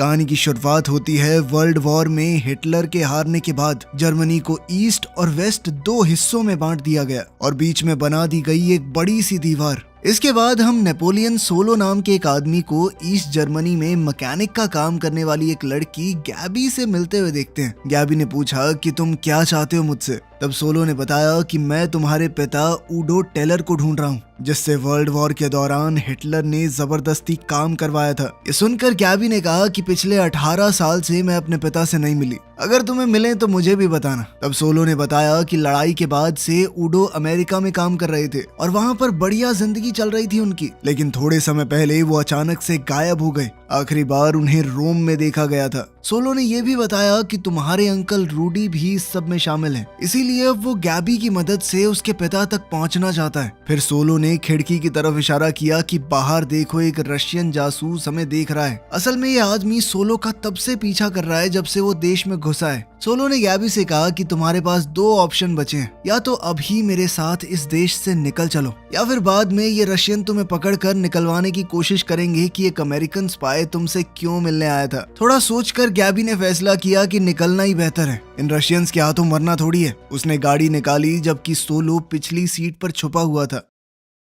कहानी की शुरुआत होती है वर्ल्ड वॉर में हिटलर के हारने के बाद। जर्मनी को ईस्ट और वेस्ट दो हिस्सों में बांट दिया गया और बीच में बना दी गई एक बड़ी सी दीवार। इसके बाद हम नेपोलियन सोलो नाम के एक आदमी को ईस्ट जर्मनी में मैकेनिक का काम करने वाली एक लड़की गैबी से मिलते हुए देखते हैं। गैबी ने पूछा कि तुम क्या चाहते हो मुझसे? तब सोलो ने बताया कि मैं तुम्हारे पिता उडो टेलर को ढूंढ रहा हूँ, जिससे वर्ल्ड वॉर के दौरान हिटलर ने जबरदस्ती काम करवाया था। ये सुनकर गैबी ने कहा कि पिछले 18 साल से मैं अपने पिता से नहीं मिली, अगर तुम्हें मिले तो मुझे भी बताना। तब सोलो ने बताया कि लड़ाई के बाद से उडो अमेरिका में काम कर रहे थे और वहाँ पर बढ़िया जिंदगी चल रही थी उनकी, लेकिन थोड़े समय पहले वो अचानक से गायब हो गए। आखिरी बार उन्हें रोम में देखा गया था। सोलो ने यह भी बताया कि तुम्हारे अंकल रूडी भी इस सब में शामिल हैं, इसीलिए अब वो गैबी की मदद से उसके पिता तक पहुंचना चाहता है। फिर सोलो ने खिड़की की तरफ इशारा किया कि बाहर देखो, एक रशियन जासूस हमें देख रहा है। असल में ये आदमी सोलो का तब से पीछा कर रहा है जब से वो देश में घुसा है। सोलो ने गैबी से कहा कि तुम्हारे पास दो ऑप्शन बचे हैं, या तो अभी मेरे साथ इस देश से निकल चलो, या फिर बाद में ये रशियन तुम्हें पकड़कर निकलवाने की कोशिश करेंगे कि एक अमेरिकन स्पाई तुमसे क्यों मिलने आया था। थोड़ा सोचकर गैबी ने फैसला किया कि निकलना ही बेहतर है, इन रशियंस के हाथों मरना थोड़ी है। उसने गाड़ी निकाली जबकि सोलो पिछली सीट पर छुपा हुआ था।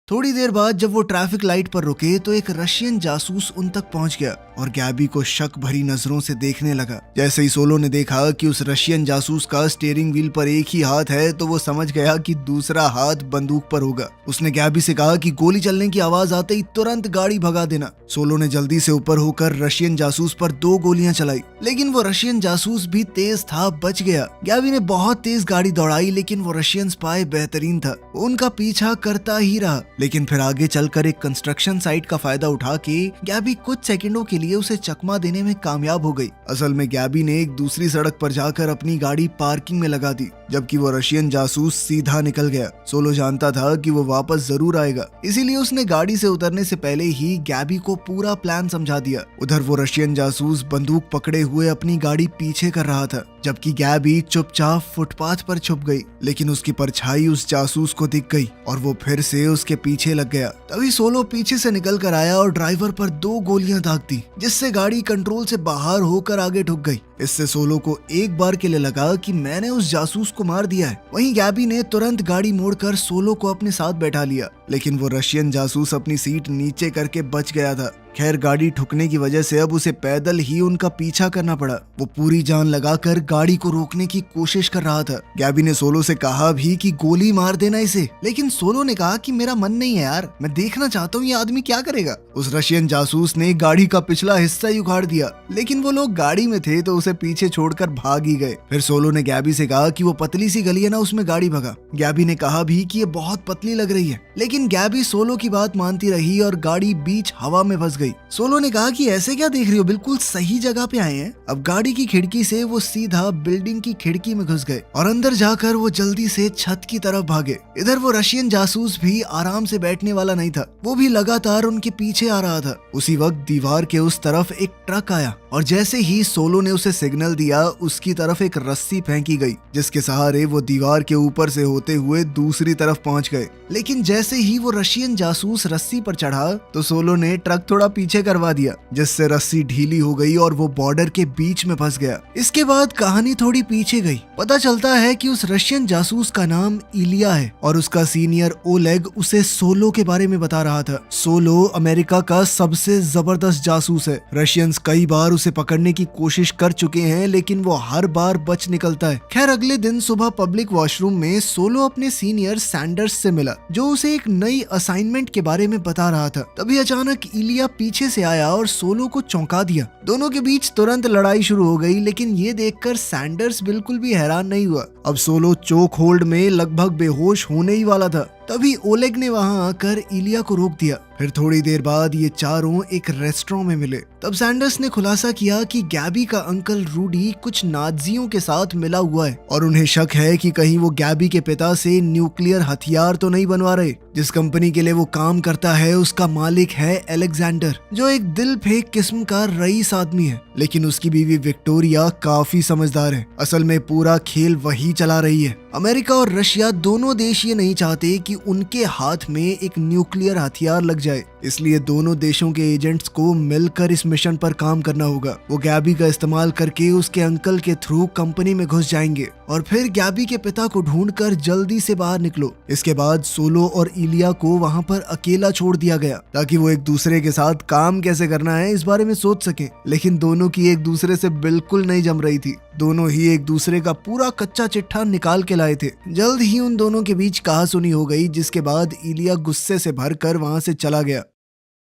थोड़ी देर बाद जब वो ट्रैफिक लाइट पर रुके तो एक रशियन जासूस उन तक पहुंच गया और गैबी को शक भरी नजरों से देखने लगा। जैसे ही सोलो ने देखा कि उस रशियन जासूस का स्टीयरिंग व्हील पर एक ही हाथ है तो वो समझ गया कि दूसरा हाथ बंदूक पर होगा। उसने गैबी से कहा कि गोली चलने की आवाज आते ही तुरंत गाड़ी भगा देना। सोलो ने जल्दी से ऊपर होकर रशियन जासूस पर 2 गोलियां चलाई, लेकिन वो रशियन जासूस भी तेज था, बच गया। गैबी ने बहुत तेज गाड़ी दौड़ाई, लेकिन वो रशियन स्पाई बेहतरीन था, वो उनका पीछा करता ही रहा। लेकिन फिर आगे चलकर एक कंस्ट्रक्शन साइट का फायदा उठा के गैबी कुछ सेकंडों के लिए उसे चकमा देने में कामयाब हो गई। असल में गैबी ने एक दूसरी सड़क पर जाकर अपनी गाड़ी पार्किंग में लगा दी, जबकि वो रशियन जासूस सीधा निकल गया। सोलो जानता था कि वो वापस जरूर आएगा, इसीलिए उसने गाड़ी से उतरने से पहले ही गैबी को पूरा प्लान समझा दिया। उधर वो रशियन जासूस बंदूक पकड़े हुए अपनी गाड़ी पीछे कर रहा था, जबकि गैबी चुपचाप फुटपाथ पर छुप गई। लेकिन उसकी परछाई उस जासूस को दिख गई और वो फिर से उसके पीछे लग गया। तभी सोलो पीछे से निकल कर आया और ड्राइवर पर 2 गोलियां दाग दी, जिससे गाड़ी कंट्रोल से बाहर होकर आगे ठुक गई। इससे सोलो को एक बार के लिए लगा कि मैंने उस जासूस को मार दिया है। वहीं गैबी ने तुरंत गाड़ी मोड़कर सोलो को अपने साथ बैठा लिया, लेकिन वो रशियन जासूस अपनी सीट नीचे करके बच गया था। खैर, गाड़ी ठुकने की वजह से अब उसे पैदल ही उनका पीछा करना पड़ा। वो पूरी जान लगाकर गाड़ी को रोकने की कोशिश कर रहा था। गैबी ने सोलो से कहा भी कि गोली मार देना इसे, लेकिन सोलो ने कहा कि मेरा मन नहीं है यार, मैं देखना चाहता हूँ ये आदमी क्या करेगा। उस रशियन जासूस ने गाड़ी का पिछला हिस्सा ही उखाड़ दिया, लेकिन वो लोग गाड़ी में थे तो उसे पीछे छोड़कर भाग ही गए। फिर सोलो ने गैबी से कहा कि वो पतली सी गली है ना, उसमें गाड़ी भगा। गैबी ने कहा भी कि ये बहुत पतली लग रही है, लेकिन गैबी सोलो की बात मानती रही और गाड़ी बीच हवा में फंस गई। सोलो ने कहा कि ऐसे क्या देख रही हो, बिल्कुल सही जगह पे आए हैं। अब गाड़ी की खिड़की से वो सीधा बिल्डिंग की खिड़की में घुस गए और अंदर जाकर वो जल्दी से छत की तरफ भागे। इधर वो रशियन जासूस भी आराम से बैठने वाला नहीं था, वो भी लगातार उनके पीछे आ रहा था। उसी वक्त दीवार के उस तरफ एक ट्रक आया और जैसे ही सोलो ने उसे सिग्नल दिया, उसकी तरफ एक रस्सी फेंकी गई, जिसके सहारे वो दीवार के ऊपर से होते हुए दूसरी तरफ पहुंच गए। लेकिन जैसे ही वो रशियन जासूस रस्सी पर चढ़ा तो सोलो ने ट्रक थोड़ा पीछे करवा दिया, जिससे रस्सी ढीली हो गई और वो बॉर्डर के बीच में फंस गया। इसके बाद कहानी थोड़ी पीछे गई। पता चलता है कि उस रशियन जासूस का नाम इलिया है और उसका सीनियर ओलेग उसे सोलो के बारे में बता रहा था। सोलो अमेरिका का सबसे जबरदस्त जासूस है। रशियंस कई बार उसे पकड़ने की कोशिश कर चुके हैं, लेकिन वो हर बार बच निकलता है। खैर, अगले दिन सुबह पब्लिक वॉशरूम में सोलो अपने सीनियर सैंडर्स से मिला, जो उसे एक नई असाइनमेंट के बारे में बता रहा था। तभी अचानक इलिया पीछे से आया और सोलो को चौंका दिया। दोनों के बीच तुरंत लड़ाई शुरू हो गई, लेकिन ये देखकर सैंडर्स बिल्कुल भी हैरान नहीं हुआ। अब सोलो चोक होल्ड में लगभग बेहोश होने ही वाला था। तभी ओलेग ने वहां आकर इलिया को रोक दिया। फिर थोड़ी देर बाद ये चारों एक रेस्टोरेंट में मिले। तब सैंडर्स ने खुलासा किया कि गैबी का अंकल रूडी कुछ नाजियों के साथ मिला हुआ है और उन्हें शक है कि कहीं वो गैबी के पिता से न्यूक्लियर हथियार तो नहीं बनवा रहे। जिस कंपनी के लिए वो काम करता है उसका मालिक है अलेक्जेंडर, जो एक दिल फेंक किस्म का रईस आदमी है, लेकिन उसकी बीवी विक्टोरिया काफी समझदार है। असल में पूरा खेल वही चला रही है। अमेरिका और रशिया दोनों देश ये नहीं चाहते कि उनके हाथ में एक न्यूक्लियर हथियार लग जाए। इसलिए दोनों देशों के एजेंट्स को मिलकर इस मिशन पर काम करना होगा। वो गैबी का इस्तेमाल करके उसके अंकल के थ्रू कंपनी में घुस जाएंगे और फिर गैबी के पिता को ढूंढकर जल्दी से बाहर निकलो। इसके बाद सोलो और इलिया को वहाँ पर अकेला छोड़ दिया गया ताकि वो एक दूसरे के साथ काम कैसे करना है इस बारे में सोच सकें। लेकिन दोनों की एक दूसरे से बिल्कुल नहीं जम रही थी। दोनों ही एक दूसरे का पूरा कच्चा चिट्ठा निकाल के लाए थे। जल्द ही उन दोनों के बीच कहासुनी हो गई, जिसके बाद इलिया गुस्से से भरकर वहां से चला गया।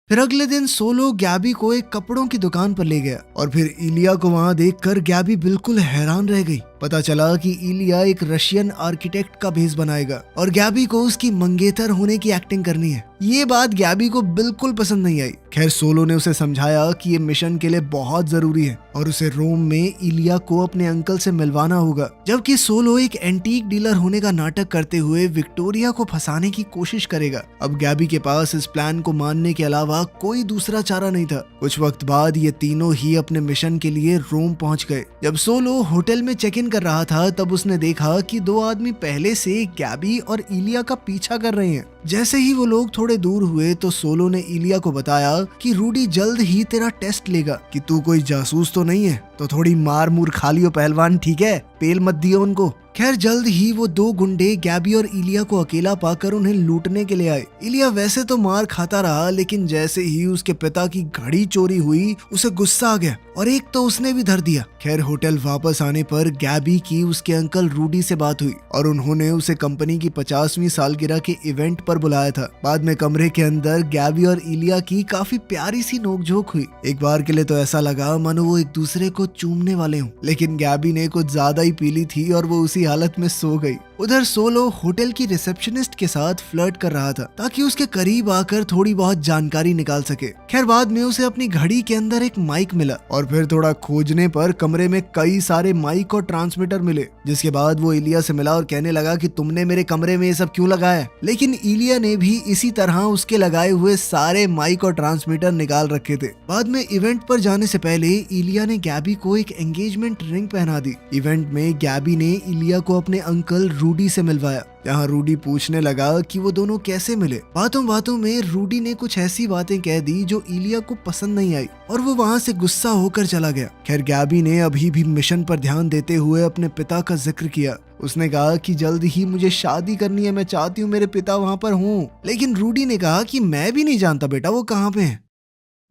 फिर अगले दिन सोलो गैबी को एक कपड़ों की दुकान पर ले गया और फिर इलिया को वहां देखकर गैबी बिल्कुल हैरान रह गई। पता चला कि इलिया एक रशियन आर्किटेक्ट का भेष बनाएगा और गैबी को उसकी मंगेतर होने की एक्टिंग करनी है। ये बात गैबी को बिल्कुल पसंद नहीं आई। खैर सोलो ने उसे समझाया कि ये मिशन के लिए बहुत जरूरी है और उसे रोम में इलिया को अपने अंकल से मिलवाना होगा, जबकि सोलो एक एंटीक डीलर होने का नाटक करते हुए विक्टोरिया को फंसाने की कोशिश करेगा। अब गैबी के पास इस प्लान को मानने के अलावा कोई दूसरा चारा नहीं था। कुछ वक्त बाद ये तीनों ही अपने मिशन के लिए रोम पहुंच गए। जब सोलो होटल में चेक इन कर रहा था तब उसने देखा कि दो आदमी पहले से गैबी और इलिया का पीछा कर रहे हैं। जैसे ही वो लोग थोड़े दूर हुए तो सोलो ने इलिया को बताया कि रूडी जल्द ही तेरा टेस्ट लेगा कि तू कोई जासूस तो नहीं है, तो थोड़ी मार मूर खा लियो पहलवान, ठीक है, पेल मत दियो उनको। खैर जल्द ही वो दो गुंडे गैबी और इलिया को अकेला पाकर उन्हें लूटने के लिए आए। इलिया वैसे तो मार खाता रहा, लेकिन जैसे ही उसके पिता की घड़ी चोरी हुई उसे गुस्सा आ गया और एक तो उसने भी धर दिया। खैर होटल वापस आने पर गैबी की उसके अंकल रूडी से बात हुई और उन्होंने उसे कंपनी की 50वीं सालगिरह के इवेंट पर बुलाया था। बाद में कमरे के अंदर गैबी और इलिया की काफी प्यारी सी नोकझोंक हुई। एक बार के लिए तो ऐसा लगा मानो वो एक दूसरे को चूमने वाले हों, लेकिन गैबी ने कुछ ज्यादा ही पी ली थी और वो उसी हालत में सो गई। उधर सोलो होटल की रिसेप्शनिस्ट के साथ फ्लर्ट कर रहा था ताकि उसके करीब आकर थोड़ी बहुत जानकारी निकाल सके। खैर बाद में उसे अपनी घड़ी के अंदर एक माइक मिला और फिर थोड़ा खोजने पर कमरे में कई सारे माइक और ट्रांसमीटर मिले, जिसके बाद वो इलिया से मिला और कहने लगा कि तुमने मेरे कमरे में ये सब क्यों लगाया। लेकिन इलिया ने भी इसी तरह उसके लगाए हुए सारे माइक और ट्रांसमीटर निकाल रखे थे। बाद में इवेंट पर जाने से पहले इलिया ने गैबी को एक एंगेजमेंट रिंग पहना दी। इवेंट में गैबी ने इलिया को अपने अंकल रूडी से मिलवाया, जहाँ रूडी पूछने लगा कि वो दोनों कैसे मिले। बातों बातों में रूडी ने कुछ ऐसी बातें कह दी जो इलिया को पसंद नहीं आई और वो वहाँ से गुस्सा होकर चला गया। खैर गैबी ने अभी भी मिशन पर ध्यान देते हुए अपने पिता का जिक्र किया। उसने कहा कि जल्द ही मुझे शादी करनी है, मैं चाहती हूँ मेरे पिता वहाँ पर हों। लेकिन रूडी ने कहा कि मैं भी नहीं जानता बेटा वो कहाँ पे हैं।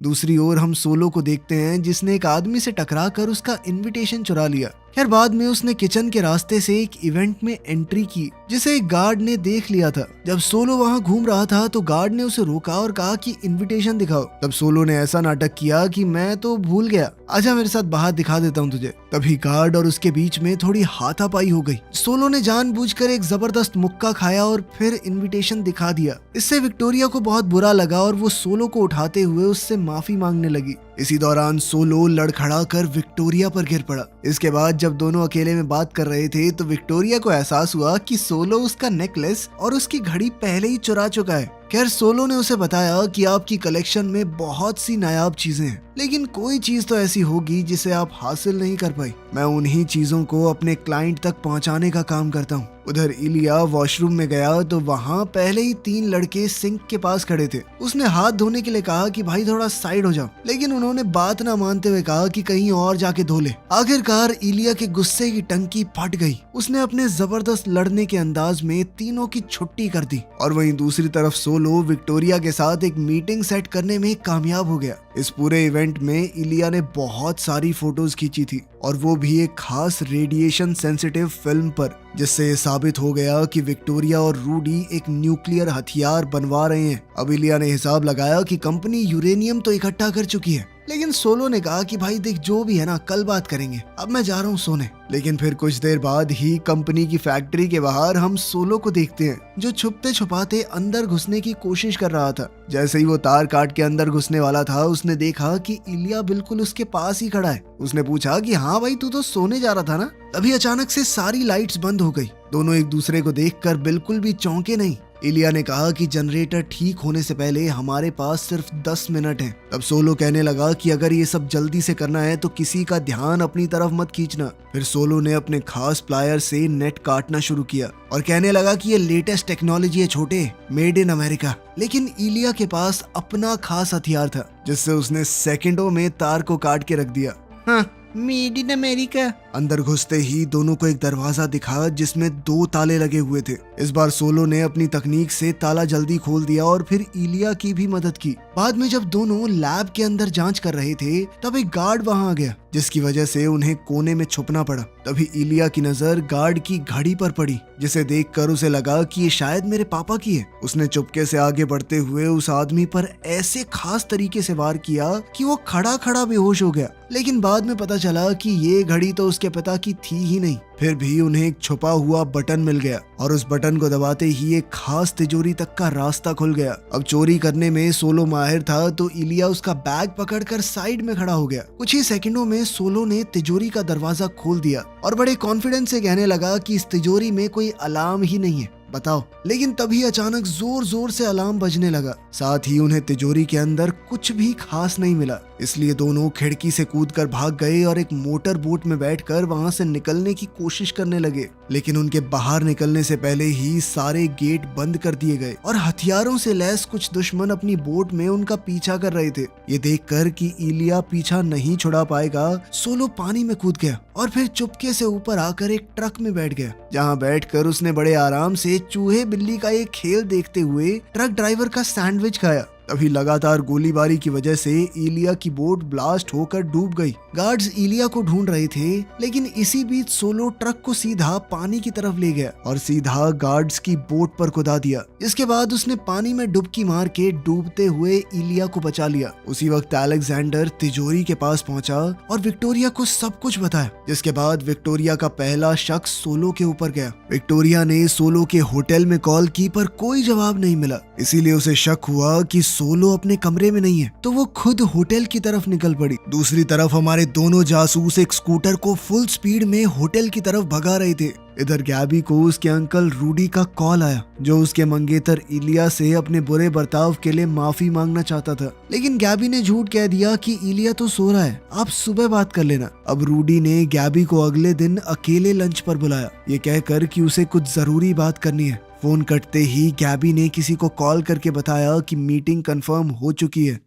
दूसरी ओर हम सोलो को देखते हैं जिसने एक आदमी से टकरा कर उसका इनविटेशन चुरा लिया। खैर बाद में उसने किचन के रास्ते से एक इवेंट में एंट्री की जिसे एक गार्ड ने देख लिया था। जब सोलो वहां घूम रहा था तो गार्ड ने उसे रोका और कहा कि इनविटेशन दिखाओ। तब सोलो ने ऐसा नाटक किया कि मैं तो भूल गया, आजा मेरे साथ बाहर दिखा देता हूँ तुझे। तभी गार्ड और उसके बीच में थोड़ी हाथापाई हो गई। सोलो ने जानबूझकर एक जबरदस्त मुक्का खाया और फिर इनविटेशन दिखा दिया। इससे विक्टोरिया को बहुत बुरा लगा और वो सोलो को उठाते हुए उससे माफी मांगने लगी। इसी दौरान सोलो लड़खड़ा कर विक्टोरिया पर गिर पड़ा। इसके बाद जब दोनों अकेले में बात कर रहे थे तो विक्टोरिया को एहसास हुआ कि सोलो उसका नेकलेस और उसकी घड़ी पहले ही चुरा चुका है। खैर सोलो ने उसे बताया कि आपकी कलेक्शन में बहुत सी नायाब चीजें हैं, लेकिन कोई चीज तो ऐसी होगी जिसे आप हासिल नहीं कर पाई। मैं उन्हीं चीजों को अपने क्लाइंट तक पहुंचाने का काम करता हूँ। उधर इलिया वॉशरूम में गया तो वहाँ पहले ही 3 लड़के सिंक के पास खड़े थे। उसने हाथ धोने के लिए कहा कि भाई थोड़ा साइड हो जाओ, लेकिन उन्होंने बात ना मानते हुए कहा कि कहीं और जाके धो ले। आखिरकार इलिया के गुस्से की टंकी फट गई। उसने अपने जबरदस्त लड़ने के अंदाज में तीनों की छुट्टी कर दी और वहीं दूसरी तरफ सोलो विक्टोरिया के साथ एक मीटिंग सेट करने में कामयाब हो गया। इस पूरे इवेंट में इलिया ने बहुत सारी फोटोज खींची थी और वो भी एक खास रेडिएशन सेंसिटिव फिल्म पर, जिससे ये साबित हो गया कि विक्टोरिया और रूडी एक न्यूक्लियर हथियार बनवा रहे हैं। अब इलिया ने हिसाब लगाया कि कंपनी यूरेनियम तो इकट्ठा कर चुकी है, लेकिन सोलो ने कहा कि भाई देख जो भी है ना कल बात करेंगे, अब मैं जा रहा हूँ सोने। लेकिन फिर कुछ देर बाद ही कंपनी की फैक्ट्री के बाहर हम सोलो को देखते हैं जो छुपते छुपाते अंदर घुसने की कोशिश कर रहा था। जैसे ही वो तार काट के अंदर घुसने वाला था उसने देखा कि इलिया बिल्कुल उसके पास ही खड़ा है। उसने पूछा कि हाँ भाई तू तो सोने जा रहा था ना। तभी अचानक से सारी लाइट्स बंद हो गई। दोनों एक दूसरे को देखकर बिल्कुल भी चौंके नहीं। इलिया ने कहा कि जनरेटर ठीक होने से पहले हमारे पास सिर्फ 10 मिनट हैं। तब सोलो कहने लगा कि अगर ये सब जल्दी से करना है तो किसी का ध्यान अपनी तरफ मत खींचना। फिर सोलो ने अपने खास प्लायर से नेट काटना शुरू किया और कहने लगा कि ये लेटेस्ट टेक्नोलॉजी है छोटे, मेड इन अमेरिका। लेकिन इलिया के पास अपना खास हथियार था जिससे उसने सेकंडों में तार को काट के रख दिया। हाँ, मेड इन अमेरिका। अंदर घुसते ही दोनों को एक दरवाजा दिखा जिसमें 2 ताले लगे हुए थे। इस बार सोलो ने अपनी तकनीक से ताला जल्दी खोल दिया और फिर इलिया की भी मदद की। बाद में जब दोनों लैब के अंदर जांच कर रहे थे तब एक गार्ड वहां आ गया जिसकी वजह से उन्हें कोने में छुपना पड़ा। तभी इलिया की नजर गार्ड की घड़ी पर पड़ी जिसे देखकर उसे लगा कि ये शायद मेरे पापा की है। उसने चुपके से आगे बढ़ते हुए उस आदमी पर ऐसे खास तरीके से वार किया कि वो खड़ा खड़ा बेहोश हो गया। लेकिन बाद में पता चला कि ये घड़ी तो उसके पिता की थी ही नहीं। फिर भी उन्हें एक छुपा हुआ बटन मिल गया और उस बटन को दबाते ही एक खास तिजोरी तक का रास्ता खुल गया। अब चोरी करने में सोलो माहिर था तो इलिया उसका बैग पकड़कर साइड में खड़ा हो गया। कुछ ही सेकंडों में सोलो ने तिजोरी का दरवाजा खोल दिया और बड़े कॉन्फिडेंस से कहने लगा कि इस तिजोरी में कोई अलार्म ही नहीं है, बताओ। लेकिन तभी अचानक जोर जोर से अलार्म बजने लगा। साथ ही उन्हें तिजोरी के अंदर कुछ भी खास नहीं मिला, इसलिए दोनों खिड़की से कूदकर भाग गए और एक मोटर बोट में बैठकर वहां से निकलने की कोशिश करने लगे। लेकिन उनके बाहर निकलने से पहले ही सारे गेट बंद कर दिए गए और हथियारों से लैस कुछ दुश्मन अपनी बोट में उनका पीछा कर रहे थे। ये देखकर कि इलिया पीछा नहीं छुड़ा पाएगा, सोलो पानी में कूद गया और फिर चुपके से ऊपर आकर एक ट्रक में बैठ गया, जहाँ बैठकर उसने बड़े आराम से चूहे बिल्ली का एक खेल देखते हुए ट्रक ड्राइवर का सैंडविच खाया। तभी लगातार गोलीबारी की वजह से इलिया की बोट ब्लास्ट होकर डूब गई। गार्ड्स इलिया को ढूंढ रहे थे, लेकिन इसी बीच सोलो ट्रक को सीधा पानी की तरफ ले गया और सीधा गार्ड्स की बोट पर कुदा दिया। इसके बाद उसने पानी में डुबकी मार के डूबते हुए इलिया को बचा लिया। उसी वक्त अलेक्जेंडर तिजोरी के पास पहुंचा और विक्टोरिया को सब कुछ बताया, जिसके बाद विक्टोरिया का पहला शक सोलो के ऊपर गया। विक्टोरिया ने सोलो के होटल में कॉल की पर कोई जवाब नहीं मिला, इसीलिए उसे शक हुआ कि सोलो अपने कमरे में नहीं है, तो वो खुद होटल की तरफ निकल पड़ी। दूसरी तरफ हमारे दोनों जासूस एक स्कूटर को फुल स्पीड में होटल की तरफ भगा रहे थे। इधर गैबी को उसके अंकल रूडी का कॉल आया, जो उसके मंगेतर इलिया से अपने बुरे बर्ताव के लिए माफी मांगना चाहता था। लेकिन गैबी ने झूठ कह दिया कि इलिया तो सो रहा है, आप सुबह बात कर लेना। अब रूडी ने गैबी को अगले दिन अकेले लंच पर बुलाया, ये कहकर कि उसे कुछ जरूरी बात करनी है। फोन कटते ही गैबी ने किसी को कॉल करके बताया कि मीटिंग कंफर्म हो चुकी है।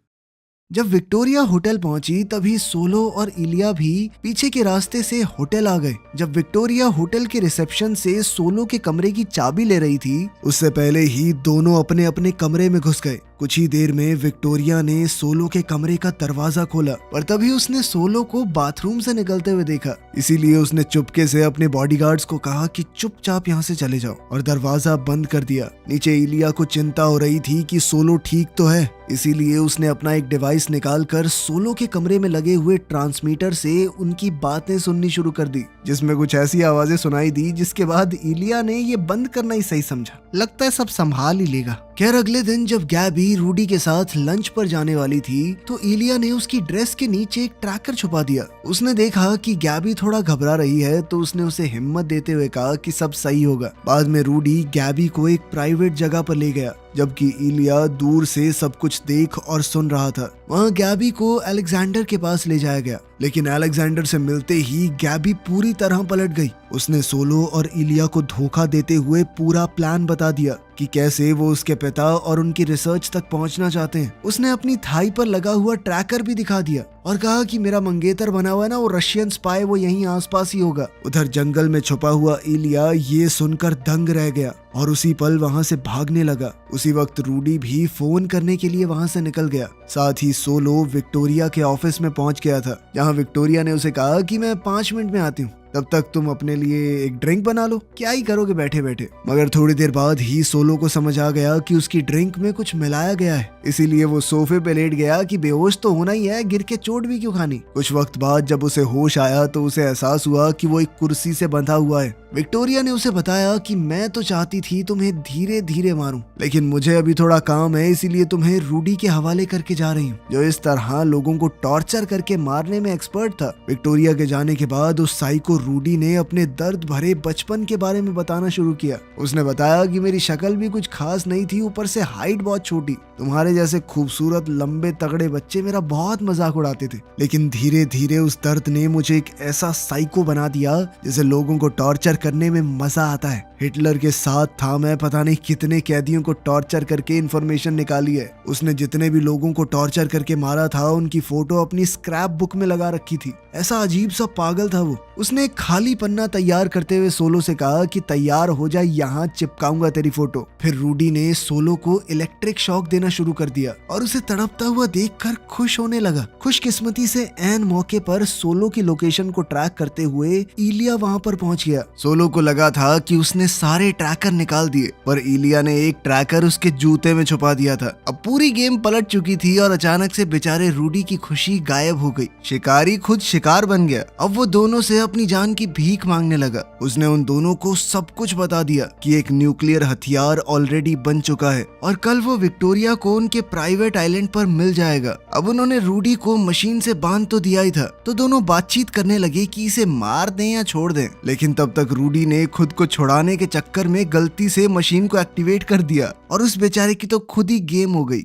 जब विक्टोरिया होटल पहुंची तभी सोलो और इलिया भी पीछे के रास्ते से होटल आ गए। जब विक्टोरिया होटल के रिसेप्शन से सोलो के कमरे की चाबी ले रही थी, उससे पहले ही दोनों अपने अपने कमरे में घुस गए। कुछ ही देर में विक्टोरिया ने सोलो के कमरे का दरवाजा खोला, पर तभी उसने सोलो को बाथरूम से निकलते हुए देखा। इसीलिए उसने चुपके से अपने बॉडीगार्ड्स को कहा कि चुपचाप यहाँ से चले जाओ और दरवाजा बंद कर दिया। नीचे इलिया को चिंता हो रही थी कि सोलो ठीक तो है, इसीलिए उसने अपना एक डिवाइस निकालकर सोलो के कमरे में लगे हुए ट्रांसमीटर से उनकी बातें सुननी शुरू कर दी, जिसमें कुछ ऐसी आवाजें सुनाई दी जिसके बाद इलिया ने ये बंद करना ही सही समझा। लगता है सब संभाल ही लेगा। खैर अगले दिन जब गैबी रूडी के साथ लंच पर जाने वाली थी तो इलिया ने उसकी ड्रेस के नीचे एक ट्रैकर छुपा दिया। उसने देखा कि गैबी थोड़ा घबरा रही है तो उसने उसे हिम्मत देते हुए कहा कि सब सही होगा। बाद में रूडी गैबी को एक प्राइवेट जगह पर ले गया, जबकि इलिया दूर से सब कुछ देख और सुन रहा था। वहाँ गैबी को अलेक्जेंडर के पास ले जाया गया, लेकिन अलेक्जेंडर से मिलते ही गैबी पूरी तरह पलट गई। उसने सोलो और इलिया को धोखा देते हुए पूरा प्लान बता दिया कि कैसे वो उसके पिता और उनकी रिसर्च तक पहुंचना चाहते हैं। उसने अपनी थाई पर लगा हुआ ट्रैकर भी दिखा दिया और कहा कि मेरा मंगेतर बना हुआ है ना, वो रशियन स्पाई, वो यहीं आसपास ही होगा। उधर जंगल में छुपा हुआ इलिया ये सुनकर दंग रह गया और उसी पल वहां से भागने लगा। उसी वक्त रूडी भी फोन करने के लिए वहां से निकल गया। साथ ही सोलो विक्टोरिया के ऑफिस में पहुंच गया था, जहां विक्टोरिया ने उसे कहा कि मैं 5 मिनट में आती हूँ, तब तक तुम अपने लिए एक ड्रिंक बना लो। क्या ही करोगे बैठे बैठे। मगर थोड़ी देर बाद ही सोलो को समझ आ गया कि उसकी ड्रिंक में कुछ मिलाया गया है, इसीलिए वो सोफे पे लेट गया कि बेहोश तो होना ही है, गिर के चोट भी क्यों खानी। कुछ वक्त बाद जब उसे होश आया तो उसे एहसास हुआ कि वो एक कुर्सी से बंधा हुआ है। विक्टोरिया ने उसे बताया कि मैं तो चाहती थी तुम्हें धीरे धीरे मारूं, लेकिन मुझे अभी थोड़ा काम है, इसीलिए तुम्हें रूडी के हवाले करके जा रही हूँ, जो इस तरह लोगों को टॉर्चर करके मारने में एक्सपर्ट था। विक्टोरिया के जाने के बाद उस साइको रूडी ने अपने दर्द भरे बचपन के बारे में बताना शुरू किया। उसने बताया कि मेरी शक्ल भी कुछ खास नहीं थी, ऊपर से हाइट बहुत छोटी। तुम्हारे जैसे खूबसूरत लंबे तगड़े बच्चे मेरा बहुत मजाक उड़ाते थे। लेकिन धीरे धीरे उस दर्द ने मुझे एक ऐसा साइको बना दिया जैसे लोगों को टॉर्चर करने में मजा आता है। हिटलर के साथ था मैं, पता नहीं कितने कैदियों को टॉर्चर करके इन्फॉर्मेशन निकाली है। उसने जितने भी लोगों को टॉर्चर करके मारा था उनकी फोटो अपनी स्क्रैप बुक में लगा रखी थी। ऐसा अजीब सा पागल था वो। उसने एक खाली पन्ना तैयार करते हुए सोलो से कहा कि तैयार हो जा, यहाँ चिपकाऊंगा तेरी फोटो। फिर रूडी ने सोलो को इलेक्ट्रिक शॉक देना शुरू कर दिया और उसे तड़पता हुआ देखकर खुश होने लगा। खुशकिस्मती से एन मौके पर सोलो की लोकेशन को ट्रैक करते हुए इलिया वहाँ पर पहुँच गया। सोलो को लगा था कि उसने सारे ट्रैकर निकाल दिए, पर इलिया ने एक ट्रैकर उसके जूते में छुपा दिया था। अब पूरी गेम पलट चुकी थी और अचानक से बेचारे रूडी की खुशी गायब हो गई। शिकारी खुद शिकार बन गया। अब वो दोनों से अपनी जान की भीख मांगने लगा। उसने उन दोनों को सब कुछ बता दिया कि एक न्यूक्लियर हथियार ऑलरेडी बन चुका है और कल वो विक्टोरिया को उनके प्राइवेट आइलैंड पर मिल जाएगा। अब उन्होंने रूडी को मशीन से बांध तो दिया ही था, तो दोनों बातचीत करने लगे कि इसे मार दें या छोड़ दें। लेकिन तब तक रूडी ने खुद को छुड़ाने के चक्कर में गलती से मशीन को एक्टिवेट कर दिया और उस बेचारे की तो खुद ही गेम हो गई।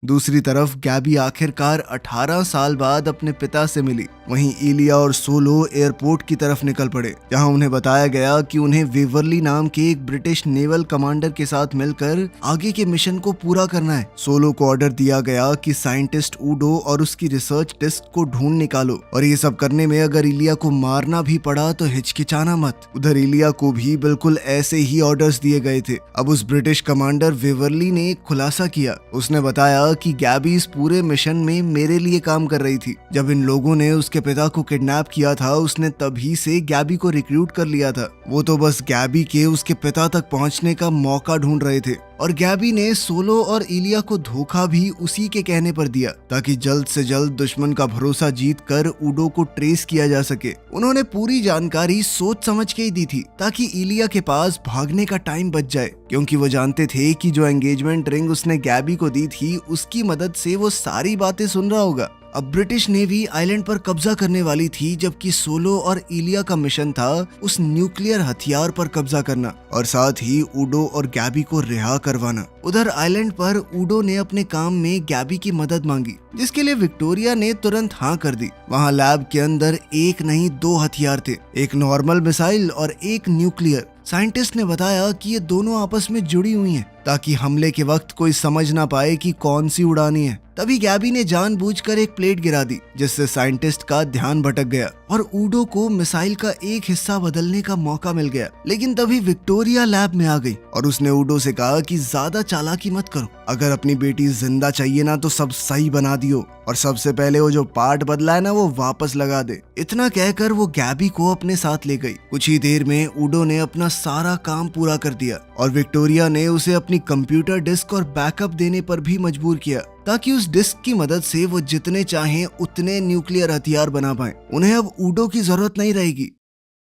दूसरी तरफ गैबी आखिरकार 18 साल बाद अपने पिता से मिली। वहीं इलिया और सोलो एयरपोर्ट की तरफ निकल पड़े, जहां उन्हें बताया गया कि उन्हें वेवरली नाम के एक ब्रिटिश नेवल कमांडर के साथ मिलकर आगे के मिशन को पूरा करना है। सोलो को ऑर्डर दिया गया कि साइंटिस्ट ऊडो और उसकी रिसर्च डिस्क को ढूंढ निकालो, और ये सब करने में अगर इलिया को मारना भी पड़ा तो हिचकिचाना मत। उधर इलिया को भी बिल्कुल ऐसे ही ऑर्डर्स दिए गए थे। अब उस ब्रिटिश कमांडर वेवरली ने एक खुलासा किया। उसने बताया कि गैबी इस पूरे मिशन में मेरे लिए काम कर रही थी। जब इन लोगों ने उसके पिता को किडनैप किया था, उसने तभी से गैबी को रिक्रूट कर लिया था। वो तो बस गैबी के उसके पिता तक पहुंचने का मौका ढूंढ रहे थे, और गैबी ने सोलो और इलिया को धोखा भी उसी के कहने पर दिया ताकि जल्द से जल्द दुश्मन का भरोसा जीत कर ऊडो को ट्रेस किया जा सके। उन्होंने पूरी जानकारी सोच समझ के ही दी थी ताकि इलिया के पास भागने का टाइम बच जाए, क्योंकि वो जानते थे कि जो एंगेजमेंट रिंग उसने गैबी को दी थी उसकी मदद से वो सारी बातें सुन रहा होगा। अब ब्रिटिश नेवी आइलैंड पर कब्जा करने वाली थी, जबकि सोलो और इलिया का मिशन था उस न्यूक्लियर हथियार पर कब्जा करना और साथ ही ऊडो और गैबी को रिहा करवाना। उधर आइलैंड पर ऊडो ने अपने काम में गैबी की मदद मांगी, जिसके लिए विक्टोरिया ने तुरंत हाँ कर दी। वहाँ लैब के अंदर एक नहीं 2 हथियार थे, एक नॉर्मल मिसाइल और एक न्यूक्लियर। साइंटिस्ट ने बताया कि ये दोनों आपस में जुड़ी हुई हैं ताकि हमले के वक्त कोई समझ ना पाए कि कौन सी उड़ानी है। तभी गैबी ने जानबूझकर एक प्लेट गिरा दी, जिससे साइंटिस्ट का ध्यान भटक गया और ऊडो को मिसाइल का एक हिस्सा बदलने का मौका मिल गया। लेकिन तभी विक्टोरिया लैब में आ गई और उसने ऊडो से कहा कि ज्यादा चालाकी मत करो, अगर अपनी बेटी जिंदा चाहिए ना तो सब सही बना दियो, और सबसे पहले वो जो पार्ट बदला है ना वो वापस लगा दे। इतना कहकर वो गैबी को अपने साथ ले गई। कुछ ही देर में ऊडो ने अपना सारा काम पूरा कर दिया और विक्टोरिया ने उसे अपनी कंप्यूटर डिस्क और बैकअप देने पर भी मजबूर किया ताकि उस डिस्क की मदद से वो जितने चाहें उतने न्यूक्लियर हथियार बना पाए। उन्हें अब ऊडो की जरूरत नहीं रहेगी।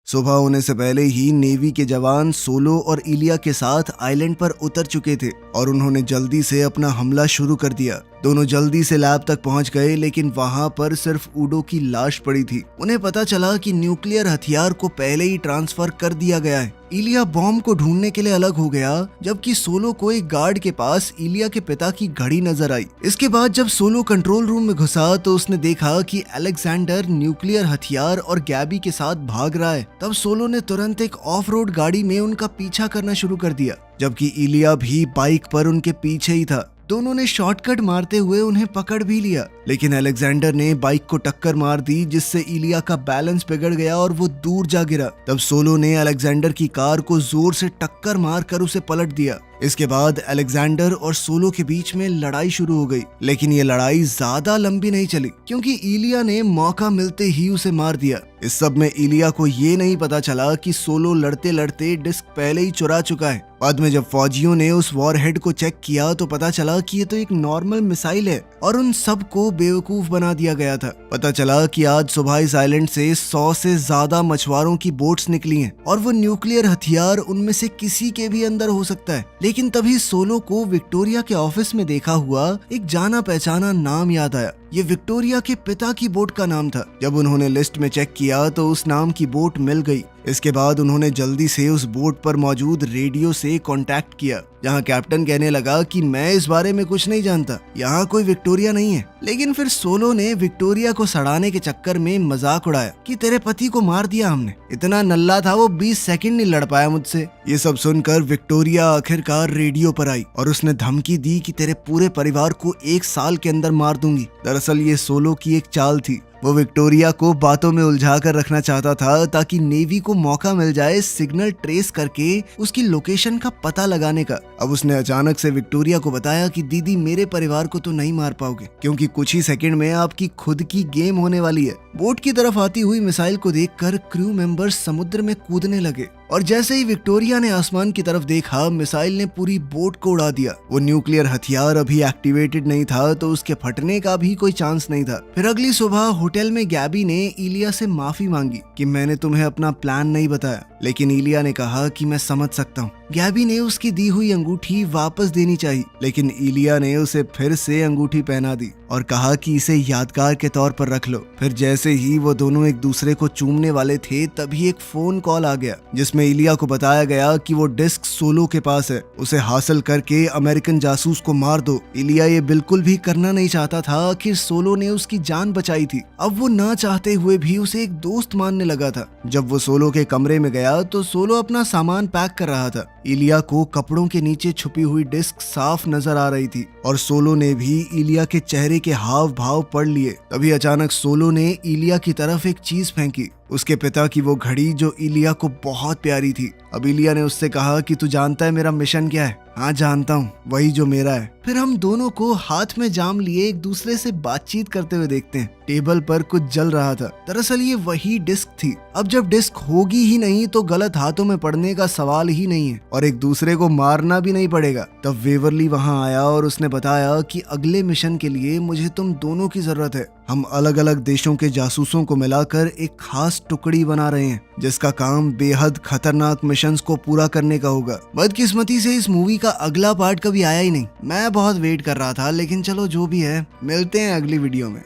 सुबह होने से पहले ही नेवी के जवान सोलो और इलिया के साथ आइलैंड पर उतर चुके थे और उन्होंने जल्दी से अपना हमला शुरू कर दिया। दोनों जल्दी से लैब तक पहुंच गए, लेकिन वहां पर सिर्फ ऊडो की लाश पड़ी थी। उन्हें पता चला कि न्यूक्लियर हथियार को पहले ही ट्रांसफर कर दिया गया है। इलिया बॉम्ब को ढूंढने के लिए अलग हो गया, जबकि सोलो को एक गार्ड के पास इलिया के पिता की घड़ी नजर आई। इसके बाद जब सोलो कंट्रोल रूम में घुसा तो उसने देखा कि अलेक्जेंडर न्यूक्लियर हथियार और गैबी के साथ भाग रहा है। तब सोलो ने तुरंत एक ऑफ रोड गाड़ी में उनका पीछा करना शुरू कर दिया, जबकि इलिया भी बाइक पर उनके पीछे ही था। दोनों ने शॉर्टकट मारते हुए उन्हें पकड़ भी लिया, लेकिन अलेक्जेंडर ने बाइक को टक्कर मार दी, जिससे इलिया का बैलेंस बिगड़ गया और वो दूर जा गिरा। तब सोलो ने अलेक्जेंडर की कार को जोर से टक्कर मारकर उसे पलट दिया। इसके बाद अलेक्जेंडर और सोलो के बीच में लड़ाई शुरू हो गई, लेकिन ये लड़ाई ज्यादा लंबी नहीं चली क्योंकि इलिया ने मौका मिलते ही उसे मार दिया। इस सब में इलिया को ये नहीं पता चला कि सोलो लड़ते लड़ते डिस्क पहले ही चुरा चुका है। बाद में जब फौजियों ने उस वॉरहेड को चेक किया तो पता चला कि ये तो एक नॉर्मल मिसाइल है और उन सबको बेवकूफ बना दिया गया था। पता चला कि आज सुबह इस आइलैंड से 100 से ज्यादा मछुआरों की बोट्स निकली हैं और वो न्यूक्लियर हथियार उनमें से किसी के भी अंदर हो सकता है। लेकिन तभी सोलो को विक्टोरिया के ऑफिस में देखा हुआ एक जाना पहचाना नाम याद आया। ये विक्टोरिया के पिता की बोट का नाम था। जब उन्होंने लिस्ट में चेक किया तो उस नाम की बोट मिल गई। इसके बाद उन्होंने जल्दी से उस बोट पर मौजूद रेडियो से कांटेक्ट किया, जहां कैप्टन कहने लगा कि मैं इस बारे में कुछ नहीं जानता, यहाँ कोई विक्टोरिया नहीं है। लेकिन फिर सोलो ने विक्टोरिया को सड़ाने के चक्कर में मजाक उड़ाया कि तेरे पति को मार दिया हमने, इतना नल्ला था वो 20 सेकंड नहीं लड़ पाया मुझसे। ये सब सुनकर विक्टोरिया आखिरकार रेडियो पर आई और उसने धमकी दी कि तेरे पूरे परिवार को 1 साल के अंदर मार दूंगी। दरअसल ये सोलो की एक चाल थी। वो विक्टोरिया को बातों में उलझा कर रखना चाहता था ताकि नेवी को मौका मिल जाए सिग्नल ट्रेस करके उसकी लोकेशन का पता लगाने का। अब उसने अचानक से विक्टोरिया को बताया कि दीदी मेरे परिवार को तो नहीं मार पाओगे, क्योंकि कुछ ही सेकंड में आपकी खुद की गेम होने वाली है। बोट की तरफ आती हुई मिसाइल को देखकर क्रू मेंबर्स समुद्र में कूदने लगे और जैसे ही विक्टोरिया ने आसमान की तरफ देखा, मिसाइल ने पूरी बोट को उड़ा दिया। वो न्यूक्लियर हथियार अभी एक्टिवेटेड नहीं था तो उसके फटने का भी कोई चांस नहीं था। फिर अगली सुबह होटल में गैबी ने इलिया से माफी मांगी कि मैंने तुम्हें अपना प्लान नहीं बताया, लेकिन इलिया ने कहा कि मैं समझ सकता हूँ। गैबी ने उसकी दी हुई अंगूठी वापस देनी चाहिए, लेकिन इलिया ने उसे फिर से अंगूठी पहना दी और कहा कि इसे यादगार के तौर पर रख लो। फिर जैसे ही वो दोनों एक दूसरे को चूमने वाले थे तभी एक फोन कॉल आ गया, जिसमें इलिया को बताया गया कि वो डिस्क सोलो के पास है, उसे हासिल करके अमेरिकन जासूस को मार दो। इलिया ये बिल्कुल भी करना नहीं चाहता था, आखिर सोलो ने उसकी जान बचाई थी। अब वो ना चाहते हुए भी उसे एक दोस्त मानने लगा था। जब वो सोलो के कमरे में गया तो सोलो अपना सामान पैक कर रहा था। इलिया को कपड़ों के नीचे छुपी हुई डिस्क साफ नजर आ रही थी और सोलो ने भी इलिया के चेहरे के हाव भाव पढ़ लिए। तभी अचानक सोलो ने इलिया की तरफ एक चीज फेंकी, उसके पिता की वो घड़ी जो इलिया को बहुत प्यारी थी। अब इलिया ने उससे कहा कि तू जानता है मेरा मिशन क्या है? हाँ जानता हूँ, वही जो मेरा है। फिर हम दोनों को हाथ में जाम लिए एक दूसरे से बातचीत करते हुए देखते हैं। टेबल पर कुछ जल रहा था, दरअसल ये वही डिस्क थी। अब जब डिस्क होगी ही नहीं तो गलत हाथों में पड़ने का सवाल ही नहीं है और एक दूसरे को मारना भी नहीं पड़ेगा। तब वेवरली वहाँ आया और उसने बताया कि अगले मिशन के लिए मुझे तुम दोनों की जरूरत है। हम अलग अलग देशों के जासूसों को मिलाकर एक खास टुकड़ी बना रहे हैं, जिसका काम बेहद खतरनाक मिशंस को पूरा करने का होगा। बदकिस्मती से इस मूवी का अगला पार्ट कभी आया ही नहीं। मैं बहुत वेट कर रहा था, लेकिन चलो जो भी है, मिलते हैं अगली वीडियो में।